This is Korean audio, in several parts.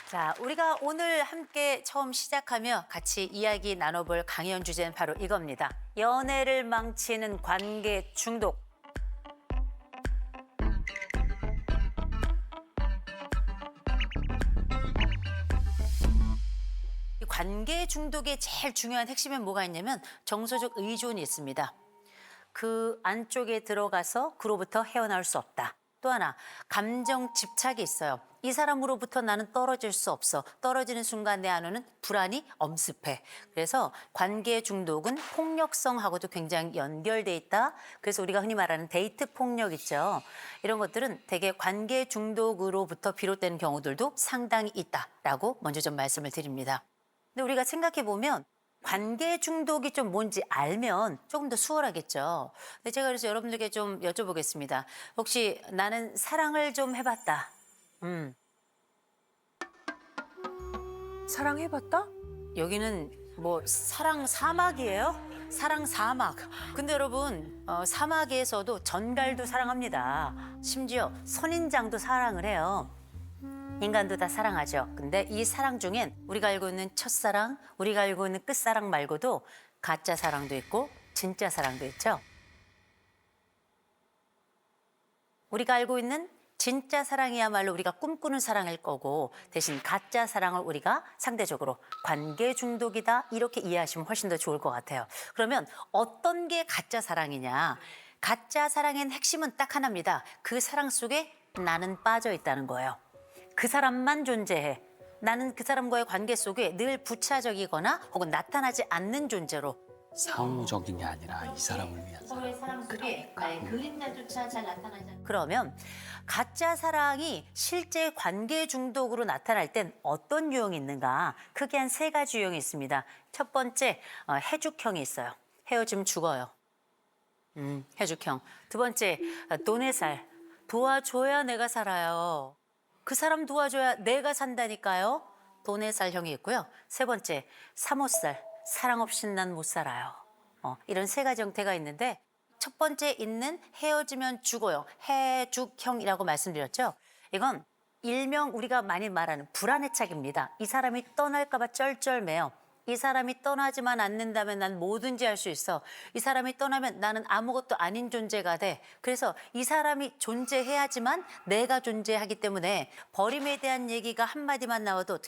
자, 우리가 오늘 함께 처음 시작하며 같이 이야기 나눠볼 강연 주제는 바로 이겁니다. 연애를 망치는 관계 중독. 이 관계 중독의 제일 중요한 핵심엔 뭐가 있냐면 정서적 의존이 있습니다. 그 안쪽에 들어가서 그로부터 헤어나올 수 없다. 또 하나, 감정 집착이 있어요. 이 사람으로부터 나는 떨어질 수 없어. 떨어지는 순간 내 안에는 불안이 엄습해. 그래서 관계 중독은 폭력성하고도 굉장히 연결돼 있다. 그래서 우리가 흔히 말하는 데이트 폭력 있죠. 이런 것들은 대개 관계 중독으로부터 비롯되는 경우들도 상당히 있다라고 먼저 좀 말씀을 드립니다. 근데 우리가 생각해 보면 관계 중독이 좀 뭔지 알면 조금 더 수월하겠죠. 근데 제가 그래서 여러분들께 좀 여쭤보겠습니다. 혹시 나는 사랑을 좀 해봤다. 사랑해봤다? 여기는 뭐 사랑 사막이에요? 사랑 사막. 근데 여러분 사막에서도 전갈도 사랑합니다. 심지어 선인장도 사랑을 해요. 인간도 다 사랑하죠. 근데 이 사랑 중엔 우리가 알고 있는 첫사랑, 우리가 알고 있는 끝사랑 말고도 가짜 사랑도 있고 진짜 사랑도 있죠. 우리가 알고 있는 진짜 사랑이야말로 우리가 꿈꾸는 사랑일 거고 대신 가짜 사랑을 우리가 상대적으로 관계 중독이다 이렇게 이해하시면 훨씬 더 좋을 것 같아요. 그러면 어떤 게 가짜 사랑이냐. 가짜 사랑의 핵심은 딱 하나입니다. 그 사랑 속에 나는 빠져 있다는 거예요. 그 사람만 존재해. 나는 그 사람과의 관계 속에 늘 부차적이거나 혹은 나타나지 않는 존재로. 사무적인 게 아니라 이 사람을 위한 사랑. 서로의 사랑 속에 나의 그림자조차 잘 나타나지 않는. 그러면 가짜 사랑이 실제 관계 중독으로 나타날 땐 어떤 유형이 있는가? 크게 한 세 가지 유형이 있습니다. 첫 번째, 해죽형이 있어요. 헤어지면 죽어요. 해죽형. 두 번째, 돈의 살. 도와줘야 내가 살아요. 그 사람 도와줘야 내가 산다니까요. 돈의 살형이 있고요. 세 번째, 사모살. 사랑 없인 난 못 살아요. 이런 세 가지 형태가 있는데 첫 번째 있는 헤어지면 죽어요. 해죽형이라고 말씀드렸죠. 이건 일명 우리가 많이 말하는 불안의 착입니다. 이 사람이 떠날까 봐 쩔쩔매요. 이 사람이 떠나지만 않는다면 난 뭐든지 할 수 있어. 이 사람이 떠나면 나는 아무것도 아닌 존재가 돼. 그래서 이 사람이 존재해야지만 내가 존재하기 때문에 버림에 대한 얘기가 한마디만 나와도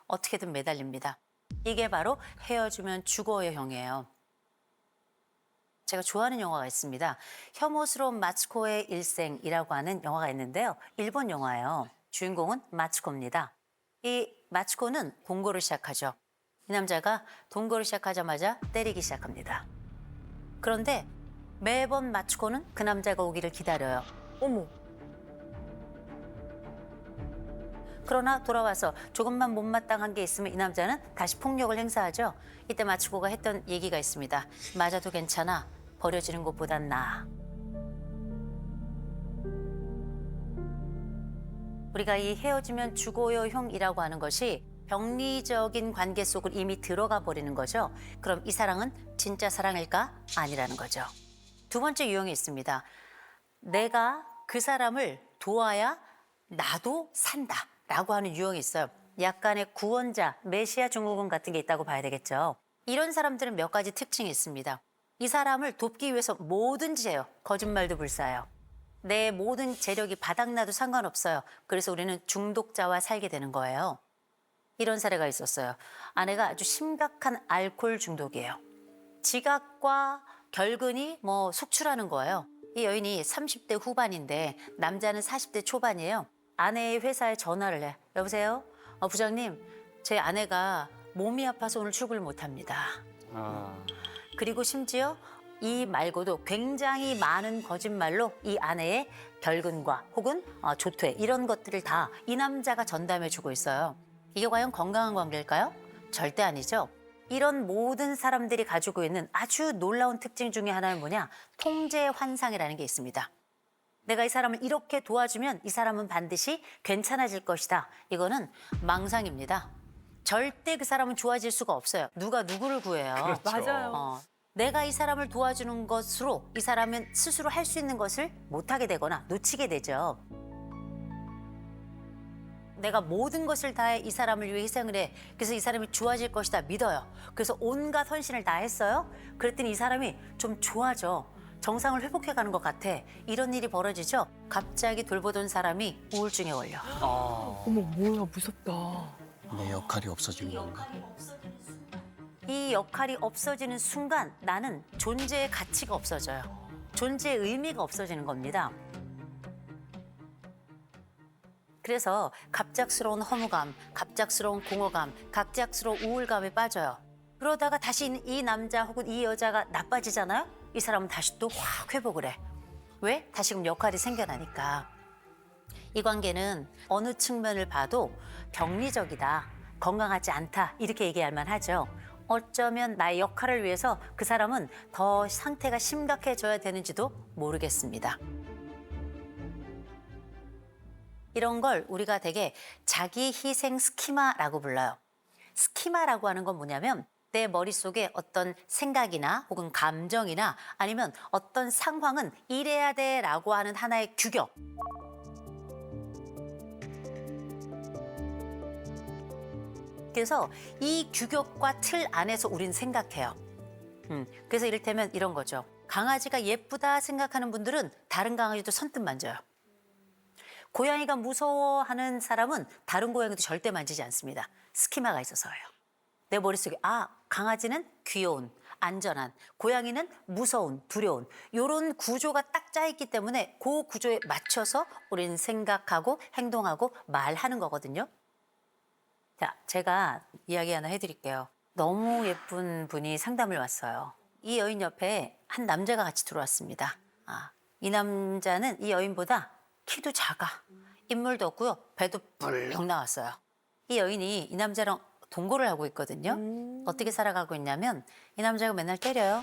어떻게든 매달립니다. 이게 바로 헤어지면 죽어요 형이에요. 제가 좋아하는 영화가 있습니다. 혐오스러운 마츠코의 일생이라고 하는 영화가 있는데요. 일본 영화예요. 주인공은 마츠코입니다. 이 마츠코는 동거를 시작하죠. 이 남자가 동거를 시작하자마자 때리기 시작합니다. 그런데 매번 마츠코는 그 남자가 오기를 기다려요. 어머. 그러나 돌아와서 조금만 못마땅한 게 있으면 이 남자는 다시 폭력을 행사하죠. 이때 마츠코가 했던 얘기가 있습니다. 맞아도 괜찮아. 버려지는 것보단 나아. 우리가 이 헤어지면 죽어요 형이라고 하는 것이 병리적인 관계 속으로 이미 들어가 버리는 거죠. 그럼 이 사랑은 진짜 사랑일까? 아니라는 거죠. 두 번째 유형이 있습니다. 내가 그 사람을 도와야 나도 산다라고 하는 유형이 있어요. 약간의 구원자, 메시아 증후군 같은 게 있다고 봐야 되겠죠. 이런 사람들은 몇 가지 특징이 있습니다. 이 사람을 돕기 위해서 뭐든지 해요. 거짓말도 불사해요. 내 모든 재력이 바닥나도 상관없어요. 그래서 우리는 중독자와 살게 되는 거예요. 이런 사례가 있었어요. 아내가 아주 심각한 알코올 중독이에요. 지각과 결근이 속출하는 거예요. 이 여인이 30대 후반인데 남자는 40대 초반이에요. 아내의 회사에 전화를 해. 여보세요? 부장님, 제 아내가 몸이 아파서 오늘 출근을 못합니다. 그리고 심지어 이 말고도 굉장히 많은 거짓말로 이 아내의 결근과 혹은 조퇴 이런 것들을 다 이 남자가 전담해주고 있어요. 이게 과연 건강한 관계일까요? 절대 아니죠. 이런 모든 사람들이 가지고 있는 아주 놀라운 특징 중에 하나는 뭐냐? 통제 환상이라는 게 있습니다. 내가 이 사람을 이렇게 도와주면 이 사람은 반드시 괜찮아질 것이다. 이거는 망상입니다. 절대 그 사람은 좋아질 수가 없어요. 누가 누구를 구해요? 그렇죠. 맞아요. 내가 이 사람을 도와주는 것으로 이 사람은 스스로 할 수 있는 것을 못하게 되거나 놓치게 되죠. 내가 모든 것을 다해 이 사람을 위해 희생을 해. 그래서 이 사람이 좋아질 것이다 믿어요. 그래서 온갖 헌신을 다 했어요. 그랬더니 이 사람이 좀 좋아져. 정상을 회복해가는 것 같아. 이런 일이 벌어지죠. 갑자기 돌보던 사람이 우울증에 걸려. 어머 뭐야 무섭다. 내 역할이 없어지는 건가? 이 역할이 없어지는 순간 나는 존재의 가치가 없어져요. 존재의 의미가 없어지는 겁니다. 그래서 갑작스러운 허무감, 갑작스러운 공허감, 갑작스러운 우울감에 빠져요. 그러다가 다시 이 남자 혹은 이 여자가 나빠지잖아요? 이 사람은 다시 또 확 회복을 해. 왜? 다시금 역할이 생겨나니까. 이 관계는 어느 측면을 봐도 병리적이다, 건강하지 않다 이렇게 얘기할 만하죠. 어쩌면 나의 역할을 위해서 그 사람은 더 상태가 심각해져야 되는지도 모르겠습니다. 이런 걸 우리가 되게 자기 희생 스키마라고 불러요. 스키마라고 하는 건 뭐냐면 내 머릿속에 어떤 생각이나 혹은 감정이나 아니면 어떤 상황은 이래야 돼라고 하는 하나의 규격. 그래서 이 규격과 틀 안에서 우리는 생각해요. 그래서 이를테면 이런 거죠. 강아지가 예쁘다 생각하는 분들은 다른 강아지도 선뜻 만져요. 고양이가 무서워하는 사람은 다른 고양이도 절대 만지지 않습니다. 스키마가 있어서예요. 내 머릿속에 강아지는 귀여운, 안전한, 고양이는 무서운, 두려운 이런 구조가 딱 짜있기 때문에 그 구조에 맞춰서 우리는 생각하고 행동하고 말하는 거거든요. 자, 제가 이야기 하나 해드릴게요. 너무 예쁜 분이 상담을 왔어요. 이 여인 옆에 한 남자가 같이 들어왔습니다. 이 남자는 이 여인보다 키도 작아. 인물도 없고요. 배도 불룩 나왔어요. 이 여인이 이 남자랑 동거를 하고 있거든요. 어떻게 살아가고 있냐면 이 남자가 맨날 때려요.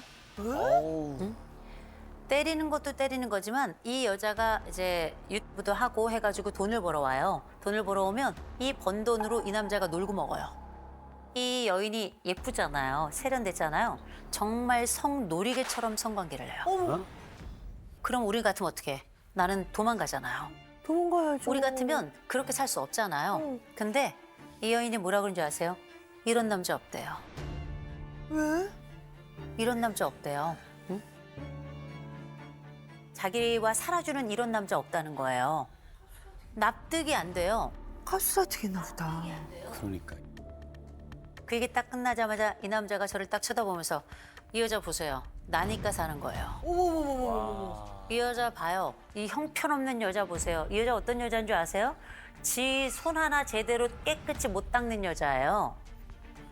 때리는 것도 때리는 거지만 이 여자가 이제 유튜브도 하고 해가지고 돈을 벌어와요. 돈을 벌어오면 이 번 돈으로 이 남자가 놀고 먹어요. 이 여인이 예쁘잖아요. 세련됐잖아요. 정말 성놀이개처럼 성관계를 해요. 그럼 우리 같으면 어떻게 해? 나는 도망가잖아요. 도망가야죠. 우리 같으면 그렇게 살 수 없잖아요. 근데 이 여인이 뭐라 그런 줄 아세요? 이런 남자 없대요. 왜? 이런 남자 없대요. 응? 자기와 살아주는 이런 남자 없다는 거예요. 납득이 안 돼요. 가스라이트겠나 보다. 그러니까. 그 얘기 딱 끝나자마자 이 남자가 저를 딱 쳐다보면서 이 여자 보세요. 나니까 사는 거예요. 어머머머머머. 이 여자 봐요. 이 형편없는 여자 보세요. 이 여자 어떤 여자인 줄 아세요? 지 손 하나 제대로 깨끗이 못 닦는 여자예요.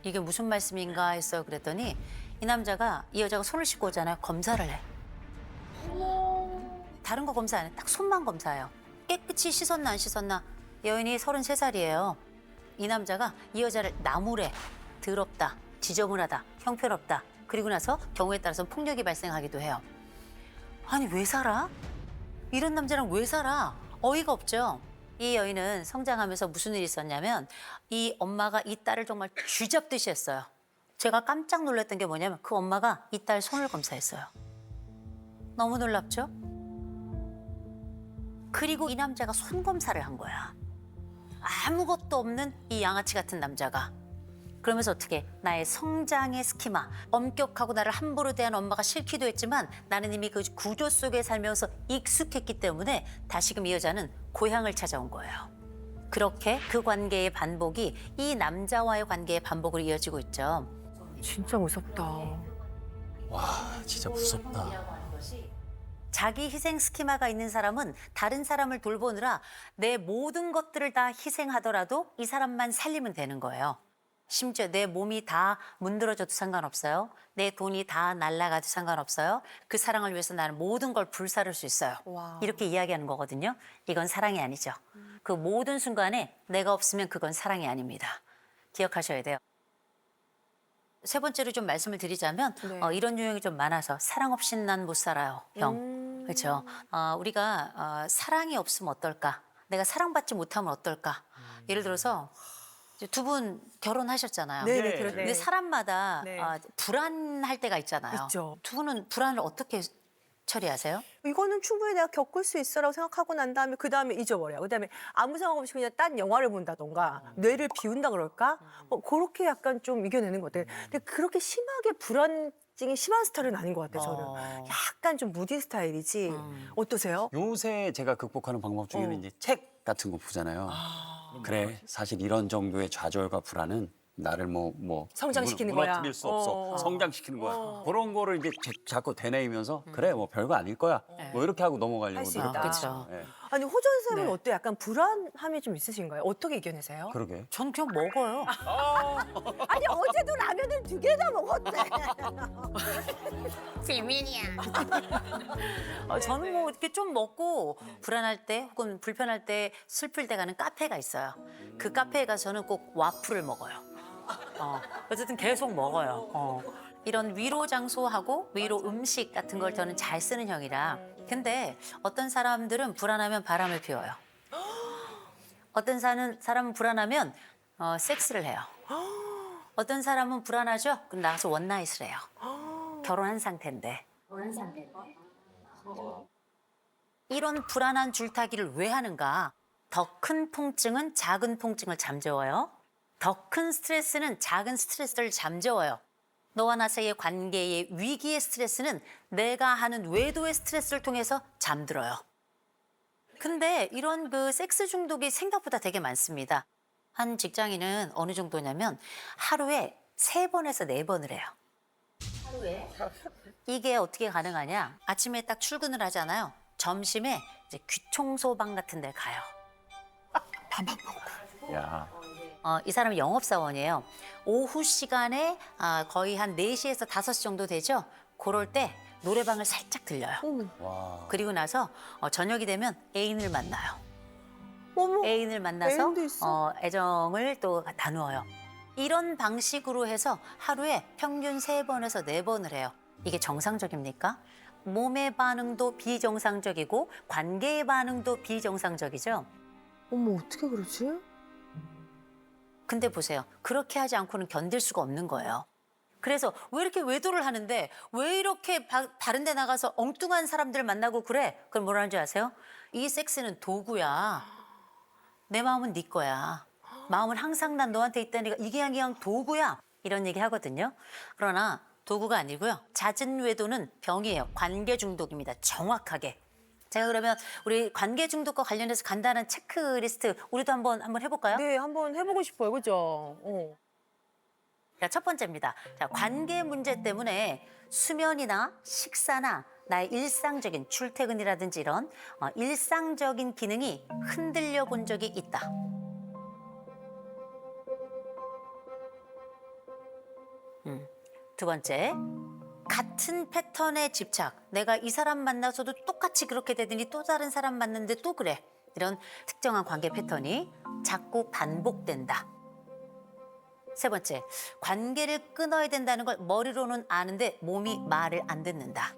이게 무슨 말씀인가 했어요. 그랬더니 이 남자가 이 여자가 손을 씻고 오잖아요. 검사를 해. 다른 거 검사 안 해. 딱 손만 검사해요. 깨끗이 씻었나 안 씻었나. 여인이 33살이에요. 이 남자가 이 여자를 나무래. 더럽다. 지저분하다. 형편없다. 그리고 나서 경우에 따라서 폭력이 발생하기도 해요. 아니 왜 살아? 이런 남자랑 왜 살아? 어이가 없죠. 이 여인은 성장하면서 무슨 일이 있었냐면 이 엄마가 이 딸을 정말 쥐잡듯이 했어요. 제가 깜짝 놀랐던 게 뭐냐면 그 엄마가 이 딸 손을 검사했어요. 너무 놀랍죠? 그리고 이 남자가 손 검사를 한 거야. 아무것도 없는 이 양아치 같은 남자가. 그러면서 어떻게 나의 성장의 스키마, 엄격하고 나를 함부로 대한 엄마가 싫기도 했지만 나는 이미 그 구조 속에 살면서 익숙했기 때문에 다시금 이 여자는 고향을 찾아온 거예요. 그렇게 그 관계의 반복이 이 남자와의 관계의 반복으로 이어지고 있죠. 진짜 무섭다. 와, 진짜 무섭다. 자기 희생 스키마가 있는 사람은 다른 사람을 돌보느라 내 모든 것들을 다 희생하더라도 이 사람만 살리면 되는 거예요. 심지어 내 몸이 다 문드러져도 상관없어요. 내 돈이 다 날아가도 상관없어요. 그 사랑을 위해서 나는 모든 걸 불사를 수 있어요. 와. 이렇게 이야기하는 거거든요. 이건 사랑이 아니죠. 그 모든 순간에 내가 없으면 그건 사랑이 아닙니다. 기억하셔야 돼요. 세 번째로 좀 말씀을 드리자면 네. 이런 유형이 좀 많아서 사랑 없이는 난 못 살아요. 형. 그렇죠. 우리가 사랑이 없으면 어떨까? 내가 사랑받지 못하면 어떨까? 예를 들어서 두 분 결혼하셨잖아요. 네네, 네. 근데 사람마다 네. 불안할 때가 있잖아요. 있죠. 두 분은 불안을 어떻게 처리하세요? 이거는 충분히 내가 겪을 수 있어라고 생각하고 난 다음에 그 다음에 잊어버려요. 그 다음에 아무 생각 없이 그냥 딴 영화를 본다던가 뇌를 비운다 그럴까? 뭐 그렇게 약간 좀 이겨내는 것 같아요. 근데 그렇게 심하게 불안증이 심한 스타일은 아닌 것 같아요. 저는 약간 좀 무디 스타일이지. 어떠세요? 요새 제가 극복하는 방법 중에는 이제 책 같은 거 보잖아요. 그래, 사실 이런 정도의 좌절과 불안은 나를 성장시키는 거야. 무너뜨릴 수 없어. 성장시키는 거야. 그런 거를 이제 자꾸 되뇌이면서 그래, 뭐 별거 아닐 거야. 뭐 이렇게 하고 넘어가려고 할수 노력하고 있다. 있어요. 예. 아니 호전 쌤은 네. 어때요? 약간 불안함이 좀 있으신가요? 어떻게 이겨내세요? 그러게. 전 그냥 먹어요. 아니 어제도 라면을 2개나 먹었대. 저는 뭐 이렇게 좀 먹고 불안할 때 혹은 불편할 때 슬플 때 가는 카페가 있어요. 그 카페에 가서는 꼭 와플을 먹어요. 어쨌든 계속 먹어요. 이런 위로 장소하고 위로 음식 같은 걸 저는 잘 쓰는 형이라. 근데 어떤 사람들은 불안하면 바람을 피워요. 어떤 사람은 불안하면 섹스를 해요. 어떤 사람은 불안하죠? 그럼 나가서 원나잇을 해요. 결혼한 상태인데. 이런 불안한 줄타기를 왜 하는가? 더 큰 통증은 작은 통증을 잠재워요. 더 큰 스트레스는 작은 스트레스를 잠재워요. 너와 나 사이의 관계의 위기의 스트레스는 내가 하는 외도의 스트레스를 통해서 잠들어요. 근데 이런 그 섹스 중독이 생각보다 되게 많습니다. 한 직장인은 어느 정도냐면 하루에 3번에서 4번을 해요. 하루에? 이게 어떻게 가능하냐? 아침에 딱 출근을 하잖아요. 점심에 이제 귀청소방 같은 데 가요. 야, 이 사람은 영업사원이에요. 오후 시간에 거의 한 4시에서 5시 정도 되죠? 그럴 때 노래방을 살짝 들려요. 와. 그리고 나서 저녁이 되면 애인을 만나요. 어머. 애인을 만나서 애인도 있어? 애정을 또 나누어요. 이런 방식으로 해서 하루에 평균 3번에서 4번을 해요. 이게 정상적입니까? 몸의 반응도 비정상적이고 관계의 반응도 비정상적이죠. 어머 어떻게 그러지? 근데 보세요. 그렇게 하지 않고는 견딜 수가 없는 거예요. 그래서 왜 이렇게 외도를 하는데 왜 이렇게 다른 데 나가서 엉뚱한 사람들 만나고 그래? 그럼 뭐라는 줄 아세요? 이 섹스는 도구야. 내 마음은 네 거야. 마음은 항상 난 너한테 있다니까 이게 그냥 도구야. 이런 얘기 하거든요. 그러나 도구가 아니고요. 잦은 외도는 병이에요. 관계 중독입니다. 정확하게. 제가 그러면 우리 관계 중독과 관련해서 간단한 체크리스트 우리도 한번 해볼까요? 네 한번 해보고 싶어요. 그죠? 자, 첫 번째입니다. 자, 관계 문제 때문에 수면이나 식사나 나의 일상적인 출퇴근이라든지 이런 일상적인 기능이 흔들려 본 적이 있다. 두 번째, 같은 패턴의 집착. 내가 이 사람 만나서도 똑같이 그렇게 되더니 또 다른 사람 만났는데 또 그래. 이런 특정한 관계 패턴이 자꾸 반복된다. 세 번째, 관계를 끊어야 된다는 걸 머리로는 아는데 몸이 말을 안 듣는다.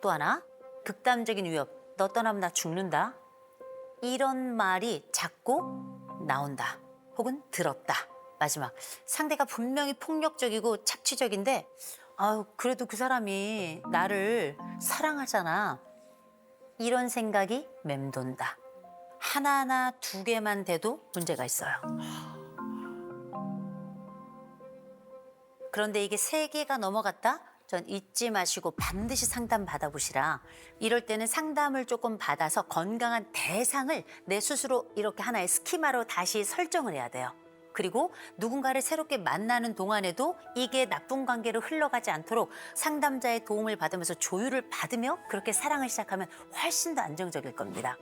또 하나, 극단적인 위협. 너 떠나면 나 죽는다. 이런 말이 자꾸 나온다. 혹은 들었다. 마지막, 상대가 분명히 폭력적이고 착취적인데 그래도 그 사람이 나를 사랑하잖아. 이런 생각이 맴돈다. 하나나 2개만 돼도 문제가 있어요. 그런데 이게 3개가 넘어갔다? 전 잊지 마시고 반드시 상담 받아보시라. 이럴 때는 상담을 조금 받아서 건강한 대상을 내 스스로 이렇게 하나의 스키마로 다시 설정을 해야 돼요. 그리고 누군가를 새롭게 만나는 동안에도 이게 나쁜 관계로 흘러가지 않도록 상담자의 도움을 받으면서 조율을 받으며 그렇게 사랑을 시작하면 훨씬 더 안정적일 겁니다.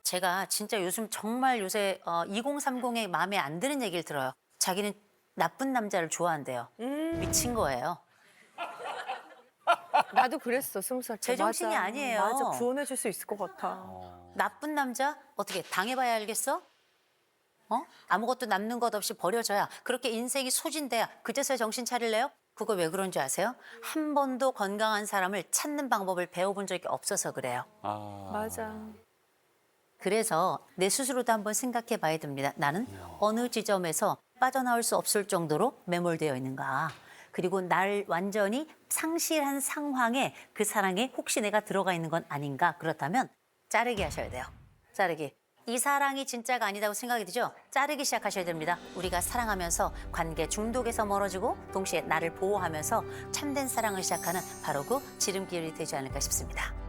제가 진짜 요즘 정말 요새 2030의 마음에 안 드는 얘기를 들어요. 자기는 나쁜 남자를 좋아한대요. 미친 거예요. 나도 그랬어 20살 때. 제정신이 맞아. 아니에요. 맞아 구원해줄 수 있을 것 같아. 나쁜 남자? 어떻게 당해봐야 알겠어? 아무것도 남는 것 없이 버려져야 그렇게 인생이 소진돼야 그제서야 정신 차릴래요? 그거 왜 그런 줄 아세요? 한 번도 건강한 사람을 찾는 방법을 배워본 적이 없어서 그래요. 맞아. 그래서 내 스스로도 한번 생각해 봐야 됩니다. 나는 어느 지점에서 빠져나올 수 없을 정도로 매몰되어 있는가. 그리고 날 완전히 상실한 상황에 그 사랑에 혹시 내가 들어가 있는 건 아닌가. 그렇다면 자르기 하셔야 돼요. 자르기. 이 사랑이 진짜가 아니다고 생각이 드죠? 자르기 시작하셔야 됩니다. 우리가 사랑하면서 관계 중독에서 멀어지고 동시에 나를 보호하면서 참된 사랑을 시작하는 바로 그 지름길이 되지 않을까 싶습니다.